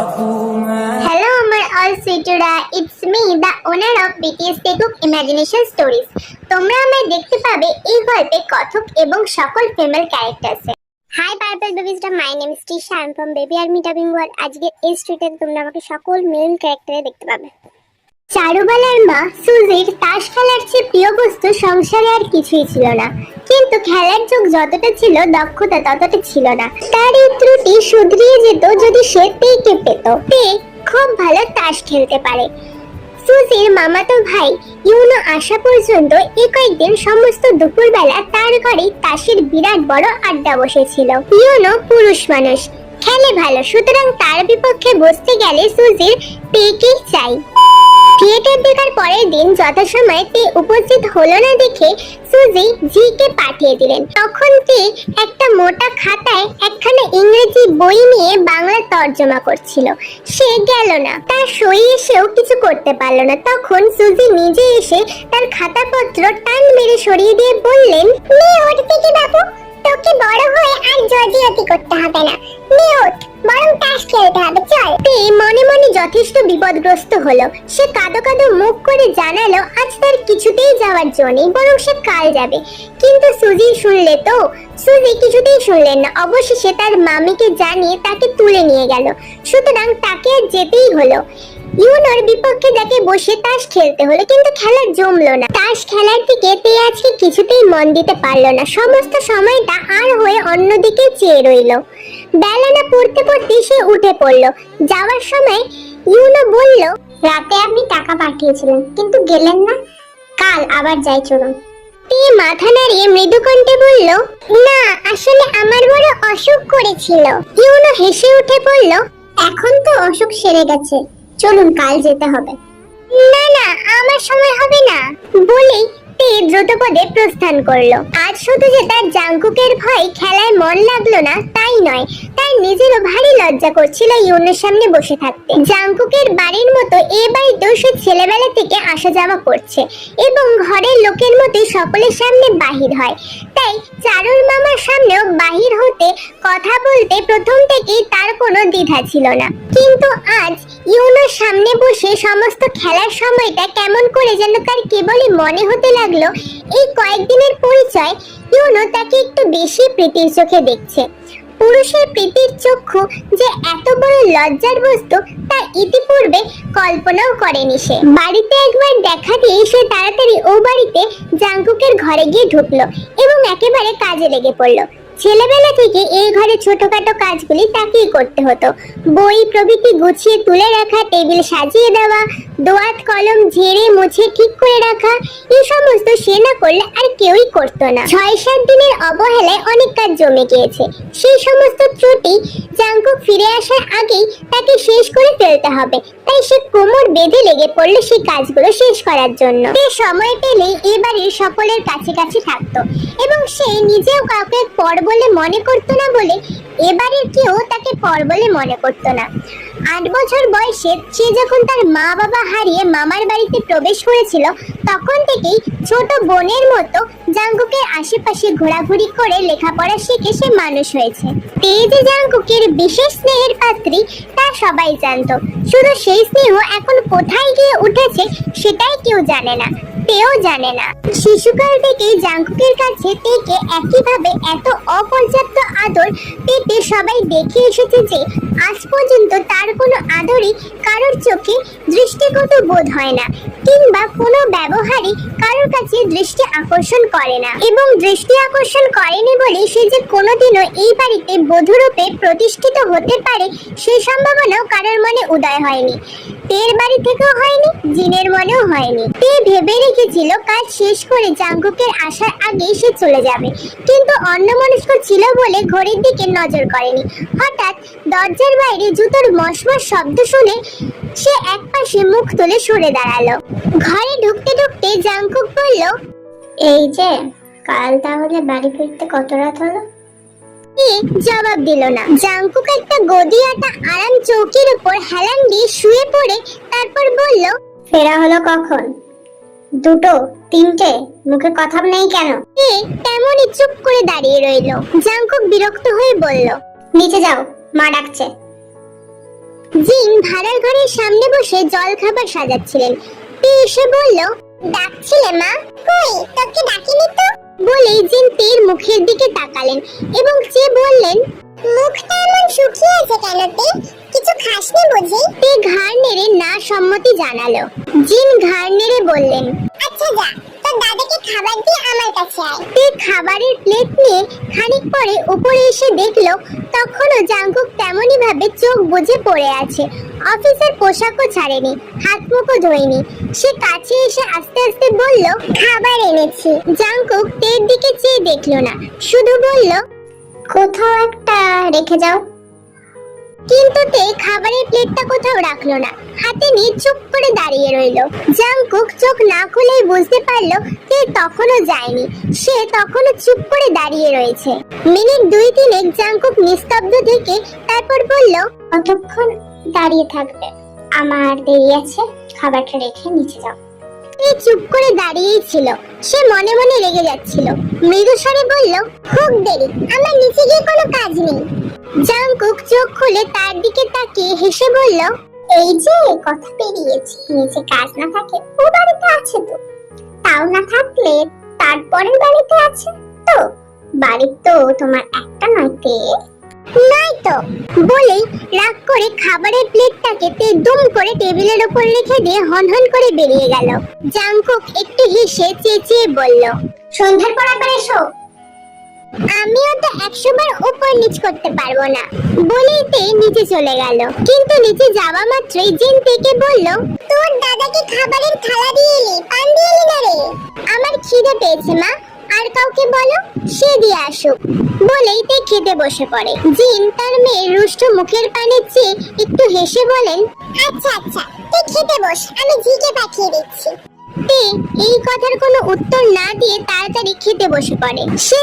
Hello, my all sweetura. It's me, the owner of BTS Tekuk Imagination Stories. তোমরা আমায় দেখতে পাবে এই গল্পে কথক এবং সকল ফিমেল ক্যারেক্টারসে। হাই পার্পল বেবিজটা, my name is Tisha, I am from baby army dubbing world. আজকে এই স্ট্রিটে তোমরা আমাকে সকল মেল ক্যারেক্টারে দেখতে পাবে। চারুবালার মা সুজির তাস খেলার চেয়ে প্রিয় বস্তু সংসারে আর কিছুই ছিল না, কিন্তু খেলার যোগ যতটা ছিল দক্ষতা ততটা ছিল না। তার এই ত্রুটি শুধরিয়ে যেত যদি সে তেকে পেত। তে খুব ভালো তাস খেলতে পারে। সুজির মামাতো ভাই ইউনো আসা পর্যন্ত এই কয়েকদিন সমস্ত দুপুরবেলা তার ঘরে তাসের বিরাট বড় আড্ডা বসেছিল। ইউনো পুরুষ মানুষ, খেলে ভালো, সুতরাং তার বিপক্ষে বসতে গেলে সুজির তেকেই চাই। থিয়েটার দেখার পরের দিন যথাসময়ে তে উপস্থিত হলো না দেখে সুজি জিকে পাঠিয়ে দিলেন। তখন তে একটা মোটা খাতায় একখানা ইংরেজি বই নিয়ে বাংলা তর্জমা করছিল। সে গেল না, তার সই এসেও কিছু করতে পারলো না। তখন সুজি নিজে এসে তার খাতাপত্র টান মেরে সরিয়ে দিয়ে বললেন, মেয়ে ওঠ থেকে বাবু, তোকে বড় হয়ে আর জজিয়াতি করতে হবে না, মেয়ে ওঠ, বরং তাস খেলতে হবে, চল। তে মনে মনে যথেষ্ট বিপদগ্রস্ত হলো। সে কাঁদো কাঁদো মুখ করে জানালো আজ তার কিছুতেই যাওয়ার জো নেই, বরং সে কাল যাবে। কিন্তু সুজি শুনলে তো? সুজি কিছুতেই শুনলেন না। অবশেষে তার মামিকে জানিয়ে তাকে তুলে নিয়ে গেল। সুতরাং তাকে আর যেতেই হলো। ইউনোর বিপক্ষে তাকে বসে তাস খেলতে হলো, কিন্তু খেলা জমলো না। তাস খেলার দিকে তে আজকে কিছুতেই মন দিতে পারলো না। সমস্ত সময়টা আর হয়ে অন্যদিকে চেয়ে রইল। বেলা না পড়তে পড়তে সে উঠে পড়লো। যাওয়ার সময় ইউনো বলল, রাতে আপনি টাকা পাঠিয়েছিলেন কিন্তু গেলেন না, কাল আবার যাই চলুন। তে মাথা নাড়িয়ে মৃদু কণ্ঠে বলল, না, আসলে আমার বড় অসুখ করেছিল। ইউনো হেসে উঠে বলল, এখন তো অসুখ সেরে গেছে, চলুন কাল যেতে হবে। না না, আমার সময় হবে না বলেই তে দ্রুতপদে প্রস্থান করলো। আজ শুধু যে তার জাংকুকের ভয় খেলায় মন লাগলো না তাই নয়, তার নিজেরও ভারী লজ্জা করছিল ইউনোর সামনে বসে থাকতে। জাংকুকের বাড়ির মতো এ বাড়িতেও সে ছেলেবেলা থেকে আসা যাওয়া করছে এবং ঘরের লোকের মতোই সকলের সামনে বাহির হয়। তাই চারুর মামার সামনেও বাহির হতে, কথা বলতে প্রথম থেকেই তার কোনো দ্বিধা ছিল না। কিন্তু আজ ইউনোর সামনে বসে সমস্ত খেলার সময়টা কেমন করে যেন তার কেবলই মনে হতে লাগলো এই কয়েকদিনের পরিচয় ইউনো তাকে একটু বেশি প্রীতির চোখে দেখছে। পুরুষের প্রীতির চক্ষু যে এত বড় লজ্জার বস্তু তা ইতিপূর্বে কল্পনাও করেনি সে। বাড়িতে একবার দেখা দিয়ে সে তাড়াতাড়ি ও বাড়িতে জাংকুকের ঘরে গিয়ে ঢুকলো এবং একেবারে কাজে লেগে পড়লো। ছেলেবেলা থেকে এই ঘরে ছোটখাটো কাজগুলি তাকেই করতে হতো। বই প্রভৃতি গুছিয়ে তুলে রাখা, টেবিল সাজিয়ে দেওয়া, দোয়াত কলম ঝেড়ে মুছে ঠিক করে রাখা, এই সমস্ত সে না করলে আর কেউই করতো না। ৬-৭ দিনের অবহেলায় অনেক কাজ জমে গিয়েছে। সেই সমস্ত ত্রুটি জাংকুক ফিরে আসার আগেই তাকে শেষ করে ফেলতে হবে। তাই সে কোমর বেঁধে লেগে পড়লো সেই কাজগুলো শেষ করার জন্য। সে সময় পেলেই এই বাড়ির সকলের কাছে কাছে থাকতো এবং সে নিজেও কাউকে পর বলে মনে করতো না বলে এবারের কেউ তাকে পর বলে মনে করতো না। ৮ বছর বয়সে সে যখন তার মা বাবা হারিয়ে মামার বাড়িতে প্রবেশ করেছিল, তখন থেকেই ছোট বোনের মতো জাংকুকের আশেপাশে ঘোরাঘুরি করে লেখাপড়া শিখে সে মানুষ হয়েছে। তে যে জাংকুকের বিশেষ স্নেহের পাত্রী তা সবাই জানতো, শুধু সেই স্নেহ এখন কোথায় গিয়ে উঠেছে সেটাই কেউ জানে না, তেও জানে না। শিশুকাল থেকেই জাংকুকের কাছে তেকে একইভাবে এত অপর্যাপ্ত আদর পেতে সবাই দেখে এসেছে যে আজ পর্যন্ত তার কোনো আদরই কারোর চোখে দৃষ্টিগত বোধ হয় না, কিংবা কোনো ব্যবহারই কারোর কাছে দৃষ্টি আকর্ষণ করে না। এবং দৃষ্টি আকর্ষণ করেনি বলে সে যে কোনোদিনও এই বাড়িতে বধূরূপে প্রতিষ্ঠিত হতে পারে সেই সম্ভাবনাও কারোর মনে উদয় হয়নি। তের বাড়ি থেকেও হয়নি, জিনের মনেও হয়নি। তে ভেবে রেখেছিল কাজ শেষ করে জাংকুকের আসার আগেই সে চলে যাবে, কিন্তু অন্যমনস্ক ছিল বলে ঘড়ির দিকে নজর করেনি। হঠাৎ দরজার বাইরে জুতোর মশমশ শব্দ শুনে সে একপাশে মুখ তুলে সরে দাঁড়ালো। ঘরে ঢুকতে ঢুকতে জাংকুক বলল, এই যে কাল তাহলে বাড়ি ফিরতে কত রাত হলো? জবাব দিল না। জাংকুক একটা গদি আটা আরাম চৌকির উপর হেলান দিয়ে শুয়ে পড়ে তারপর বলল, ফেরা হলো কখন? 2টো, 3টে, মুখে কথা নেই কেন? তেমনই চুপ করে দাঁড়িয়ে রইল। জাংকুক বিরক্ত হয়ে বলল, নিচে যাও, মা ডাকছে। জিন ভাড়ার ঘরের সামনে বসে জল খাবার সাজাচ্ছিলেন। তে এসে বলল, ডাকছিলে মা? কই, তোকে ডাকিনি তো। বলেই জিন তের মুখের দিকে তাকালেন এবং চেয়ে বললেন, মুখটা এমন শুকিয়ে আছে কেন তে? কিছু খাসনি বুঝি? তে ঘাড় নেড়ে না সম্মতি জানালো। জিন ঘাড় নেড়ে বললেন, আচ্ছা যা, তোর দাদাকে খাবার দিয়ে আমার কাছে আয়। তে খাবারের প্লেট নিয়ে খানিক পরে উপরে এসে দেখলো তখনও জাঙ্কুক তেমনই ভাবে চোখ বুজে পড়ে আছে। অফিসের পোশাকও ছাড়েনি, হাত মুখও ধোয়নি। সে কাছে এসে আস্তে আস্তে বলল, খাবার এনেছি। জাঙ্কুক তের দিকে চেয়ে দেখলো না, শুধু বলল, কোথাও একটা রেখে যাও। কিন্তু তে খাবারের প্লেটটা কোথাও রাখলো না, হাতে নিয়ে চুপ করে দাঁড়িয়ে রইল। জাঙ্কুক চোখ না খুলেই বুঝতে পারলো তে তখনও যায়নি, সে তখনও চুপ করে দাঁড়িয়ে রয়েছে। মিনিট 2-3 জাঙ্কুক নিস্তব্ধ থেকে তারপর বলল, কতক্ষণ দাঁড়িয়ে থাকবে? আমার দেরি আছে, খাবারটা রেখে নিচে যাও। তে চুপ করে দাঁড়িয়েই ছিল, সে মনে মনে রেগে যাচ্ছিল। মৃদু স্বরে বলল, খুব দেরি, আমার নিচে গিয়ে কোনো কাজ নেই। জাঙ্কুক চোখ খুলে তার দিকে তাকিয়ে হেসে বলল, এই যে কথা পেরিয়েছি, নিচে কাজ না থাকে ও বাড়িতে আছে তো, তাও না থাকলে তারপরের বাড়িতে আছে তো। বাড়ি তো তোমার একটা নয়তে নাই তো। বলেই রাগ করে খাবারের প্লেটটাকে তে দুম করে টেবিলের উপর রেখে দিয়ে হনহন করে বেরিয়ে গেল। জাঙ্কুক একটু হেসে চেঁচিয়ে বলল, সন্ধ্যার পর আবার এসো। আমিও তো 100 বার উপর নিচ করতে পারবো না। বলেই তে নিচে চলে গেল। কিন্তু নিচে যাওয়া মাত্রই জিন থেকে বলল, তোর দাদাকে খাবারের থালা দিয়ে এলি, পান দিয়ে এলি না রে? আমার খিদে পেয়েছে মা, আর কাউকে বলো সে দিয়ে আসুক। বলেই তে খেতে বসে পড়ে। জিন তার মেয়ের রুষ্ট মুখের পানে চেয়ে একটু হেসে বলেন, আচ্ছা আচ্ছা তুই খেতে বস, আমি জিকে পাঠিয়ে দিচ্ছি। তে এই কথার কোনো উত্তর না দিয়ে তাড়াতাড়ি খেতে বসে পড়ে। সে